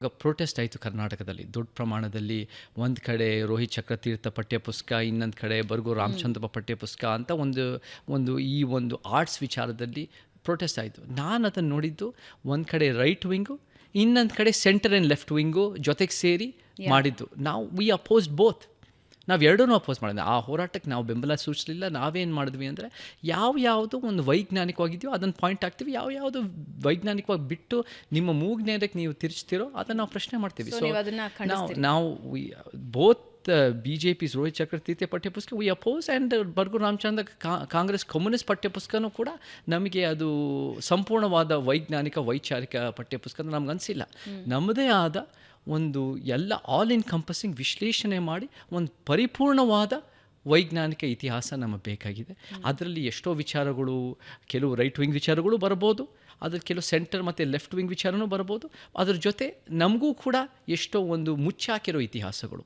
ಈಗ ಪ್ರೊಟೆಸ್ಟ್ ಆಯಿತು ಕರ್ನಾಟಕದಲ್ಲಿ ದೊಡ್ಡ ಪ್ರಮಾಣದಲ್ಲಿ. ಒಂದು ಕಡೆ ರೋಹಿತ್ ಚಕ್ರತೀರ್ಥ ಪಠ್ಯಪುಸ್ತಕ, ಇನ್ನೊಂದು ಕಡೆ ಬರ್ಗು ರಾಮಚಂದ್ರಪ್ಪ ಪಠ್ಯಪುಸ್ತಕ ಅಂತ ಒಂದು ಆರ್ಟ್ಸ್ ವಿಚಾರದಲ್ಲಿ ಪ್ರೊಟೆಸ್ಟ್ ಆಯಿತು. ನಾನು ಅದನ್ನು ನೋಡಿದ್ದು ಒಂದು ಕಡೆ ರೈಟ್ ವಿಂಗು, ಇನ್ನೊಂದು ಕಡೆ ಸೆಂಟರ್ ಆ್ಯಂಡ್ ಲೆಫ್ಟ್ ವಿಂಗು ಜೊತೆಗೆ ಸೇರಿ ಮಾಡಿದ್ದು. ನಾವು ವಿ ಅಪೋಸ್ಡ್ ಬೋತ್. ನಾವು ಎರಡೂ ಅಪೋಸ್ ಮಾಡಿದ್ವಿ. ಆ ಹೋರಾಟಕ್ಕೆ ನಾವು ಬೆಂಬಲ ಸೂಚಿಸಲಿಲ್ಲ. ನಾವೇನು ಮಾಡಿದ್ವಿ ಅಂದರೆ ಯಾವುದು ಒಂದು ವೈಜ್ಞಾನಿಕವಾಗಿದೆಯೋ ಅದನ್ನು ಪಾಯಿಂಟ್ ಆಗ್ತೀವಿ, ಯಾವುದು ವೈಜ್ಞಾನಿಕವಾಗಿ ಬಿಟ್ಟು ನಿಮ್ಮ ಮೂಗ್ನೇರಕ್ಕೆ ನೀವು ತಿರ್ಚ್ತಿರೋ ಅದನ್ನು ನಾವು ಪ್ರಶ್ನೆ ಮಾಡ್ತೀವಿ. ಸೊ ನಾವು ಬೋತ್ BJP's ರೋಹಿತ್ ಚಕ್ರತೀರ್ಥ ಪಠ್ಯಪುಸ್ತಕ we oppose, and Baragur Ramachandra Congress communist ಪಠ್ಯಪುಸ್ತಕನೂ ಕೂಡ ನಮಗೆ ಅದು ಸಂಪೂರ್ಣವಾದ ವೈಚಾರಿಕ ಪಠ್ಯಪುಸ್ತಕ ನಮ್ಗೆ ಅನಿಸಿಲ್ಲ. ನಮ್ಮದೇ ಆದ ಒಂದು ಎಲ್ಲ ಆಲ್ ಇನ್ಕಂಪಸಿಂಗ್ ವಿಶ್ಲೇಷಣೆ ಮಾಡಿ ಒಂದು ಪರಿಪೂರ್ಣವಾದ ವೈಜ್ಞಾನಿಕ ಇತಿಹಾಸ ನಮಗೆ ಬೇಕಾಗಿದೆ. ಅದರಲ್ಲಿ ಎಷ್ಟೋ ವಿಚಾರಗಳು, ಕೆಲವು ರೈಟ್ ವಿಂಗ್ ವಿಚಾರಗಳು ಬರ್ಬೋದು, ಅದ್ರಲ್ಲಿ ಕೆಲವು ಸೆಂಟರ್ ಮತ್ತು ಲೆಫ್ಟ್ ವಿಂಗ್ ವಿಚಾರನೂ ಬರ್ಬೋದು. ಅದ್ರ ಜೊತೆ ನಮಗೂ ಕೂಡ ಎಷ್ಟೋ ಒಂದು ಮುಚ್ಚಾಕಿರೋ ಇತಿಹಾಸಗಳು,